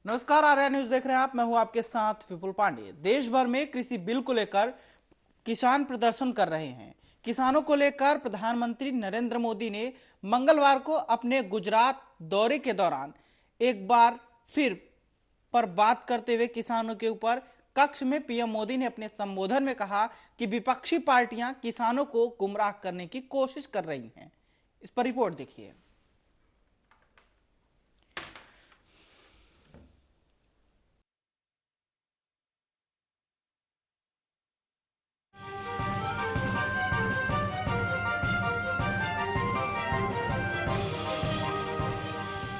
नमस्कार, आर्या न्यूज देख रहे हैं आप। मैं हूं आपके साथ विपुल पांडे। देश भर में कृषि बिल को लेकर किसान प्रदर्शन कर रहे हैं। किसानों को लेकर प्रधानमंत्री नरेंद्र मोदी ने मंगलवार को अपने गुजरात दौरे के दौरान एक बार फिर पर बात करते हुए किसानों के ऊपर कक्ष में पीएम मोदी ने अपने संबोधन में कहा कि विपक्षी पार्टियां किसानों को गुमराह करने की कोशिश कर रही हैं। इस पर रिपोर्ट देखिए।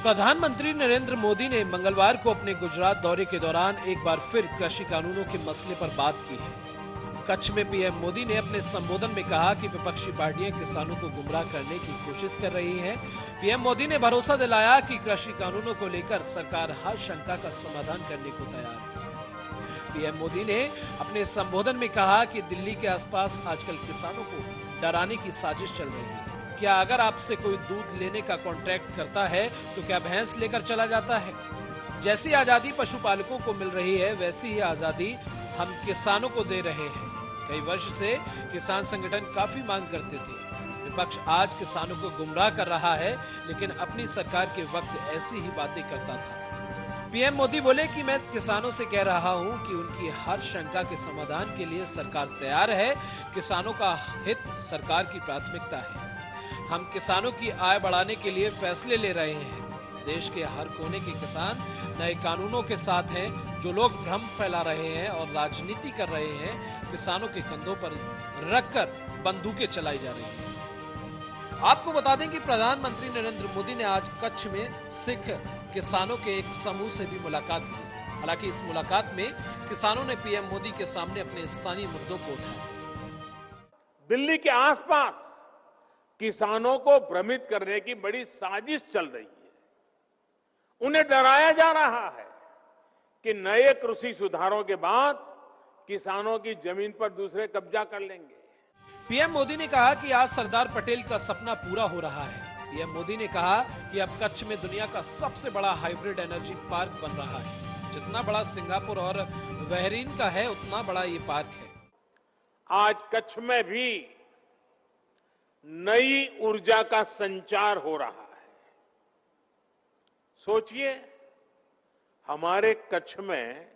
प्रधानमंत्री नरेंद्र मोदी ने मंगलवार को अपने गुजरात दौरे के दौरान एक बार फिर कृषि कानूनों के मसले पर बात की है। कच्छ में पीएम मोदी ने अपने संबोधन में कहा कि विपक्षी पार्टियां किसानों को गुमराह करने की कोशिश कर रही हैं। पीएम मोदी ने भरोसा दिलाया कि कृषि कानूनों को लेकर सरकार हर शंका का समाधान करने को तैयार है। पीएम मोदी ने अपने संबोधन में कहा कि दिल्ली के आसपास आजकल किसानों को डराने की साजिश चल रही है। क्या अगर आपसे कोई दूध लेने का कॉन्ट्रैक्ट करता है तो क्या भैंस लेकर चला जाता है? जैसी आजादी पशुपालकों को मिल रही है वैसी ही आजादी हम किसानों को दे रहे हैं। कई वर्ष से किसान संगठन काफी मांग करते थे। विपक्ष आज किसानों को गुमराह कर रहा है, लेकिन अपनी सरकार के वक्त ऐसी ही बातें करता था। पीएम मोदी बोले कि मैं किसानों से कह रहा हूं कि उनकी हर शंका के समाधान के लिए सरकार तैयार है। किसानों का हित सरकार की प्राथमिकता है। हम किसानों की आय बढ़ाने के लिए फैसले ले रहे हैं। देश के हर कोने के किसान नए कानूनों के साथ हैं। जो लोग भ्रम फैला रहे हैं और राजनीति कर रहे हैं, किसानों के कंधों पर रखकर बंदूकें चलाई जा रही हैं। आपको बता दें कि प्रधानमंत्री नरेंद्र मोदी ने आज कच्छ में सिख किसानों के एक समूह से भी मुलाकात की। हालांकि इस मुलाकात में किसानों ने पीएम मोदी के सामने अपने स्थानीय मुद्दों को उठाया। दिल्ली के आसपास किसानों को भ्रमित करने की बड़ी साजिश चल रही है। उन्हें डराया जा रहा है कि नए कृषि सुधारों के बाद किसानों की जमीन पर दूसरे कब्जा कर लेंगे। पीएम मोदी ने कहा कि आज सरदार पटेल का सपना पूरा हो रहा है। पीएम मोदी ने कहा कि अब कच्छ में दुनिया का सबसे बड़ा हाइब्रिड एनर्जी पार्क बन रहा है। जितना बड़ा सिंगापुर और बहरीन का है, उतना बड़ा ये पार्क है। आज कच्छ में भी नई ऊर्जा का संचार हो रहा है। सोचिए, हमारे कच्छ में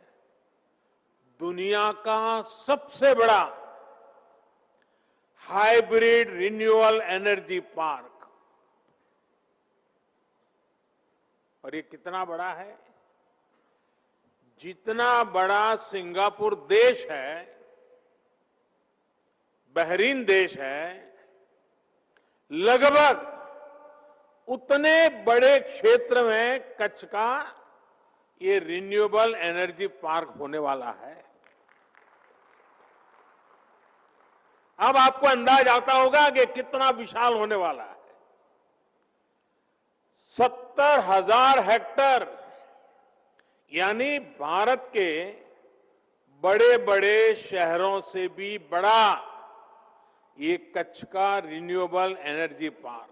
दुनिया का सबसे बड़ा हाइब्रिड रिन्यूएबल एनर्जी पार्क, और ये कितना बड़ा है? जितना बड़ा सिंगापुर देश है, बहरीन देश है, लगभग उतने बड़े क्षेत्र में कच्छ का ये रिन्यूएबल एनर्जी पार्क होने वाला है। अब आपको अंदाज आता होगा कि कितना विशाल होने वाला है। 70,000 हेक्टेयर, यानी भारत के बड़े बड़े शहरों से भी बड़ा ये कच्छ का renewable energy park.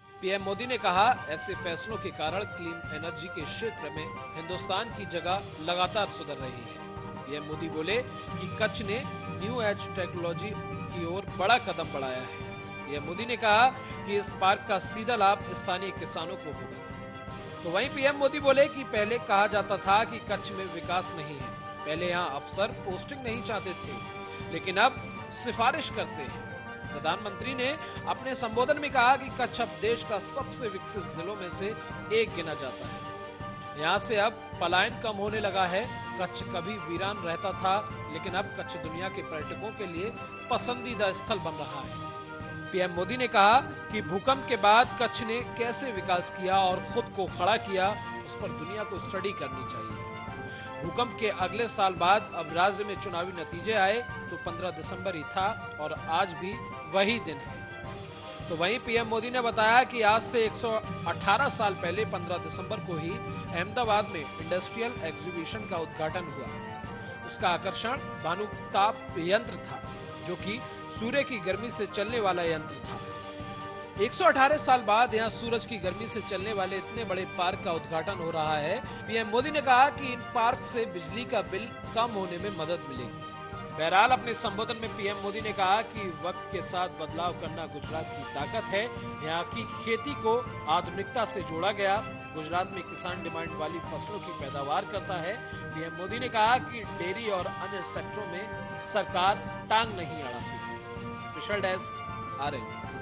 PM Modi ने कहा, ऐसे फैसलों के कारण क्लीन एनर्जी के क्षेत्र में हिंदुस्तान की जगह लगातार सुधर रही है। पीएम मोदी बोले कि कच्छ ने न्यू एज टेक्नोलॉजी की ओर बड़ा कदम बढ़ाया है। पीएम मोदी ने कहा कि इस पार्क का सीधा लाभ स्थानीय किसानों को होगा। तो वहीं पीएम मोदी बोले कि पहले कहा जाता था कि कच्छ में विकास नहीं है। पहले यहाँ अफसर पोस्टिंग नहीं चाहते थे, लेकिन अब सिफारिश करते हैं। प्रधानमंत्री ने अपने संबोधन में कहा कि कच्छ अब देश का सबसे विकसित जिलों में से एक गिना जाता है। यहाँ से अब पलायन कम होने लगा है। कच्छ कभी वीरान रहता था, लेकिन अब कच्छ दुनिया के पर्यटकों के लिए पसंदीदा स्थल बन रहा है। पीएम मोदी ने कहा कि भूकंप के बाद कच्छ ने कैसे विकास किया और खुद को खड़ा किया, उस पर दुनिया को स्टडी करनी चाहिए। भूकंप के अगले साल बाद अब राज्य में चुनावी नतीजे आए तो 15 दिसंबर ही था, और आज भी वही दिन है। तो वहीं पीएम मोदी ने बताया कि आज से 118 साल पहले 15 दिसंबर को ही अहमदाबाद में इंडस्ट्रियल एग्जीबिशन का उद्घाटन हुआ। उसका आकर्षण भानुताप यंत्र था, जो कि सूर्य की गर्मी से चलने वाला यंत्र था। 118 साल बाद यहां सूरज की गर्मी से चलने वाले इतने बड़े पार्क का उद्घाटन हो रहा है। पीएम मोदी ने कहा कि इन पार्क से बिजली का बिल कम होने में मदद मिलेगी। बहरहाल अपने संबोधन में पीएम मोदी ने कहा कि वक्त के साथ बदलाव करना गुजरात की ताकत है। यहाँ की खेती को आधुनिकता से जोड़ा गया। गुजरात में किसान डिमांड वाली फसलों की पैदावार करता है। पीएम मोदी ने कहा कि डेयरी और अन्य सेक्टरों में सरकार टांग नहीं अड़ाती। Special desk RN।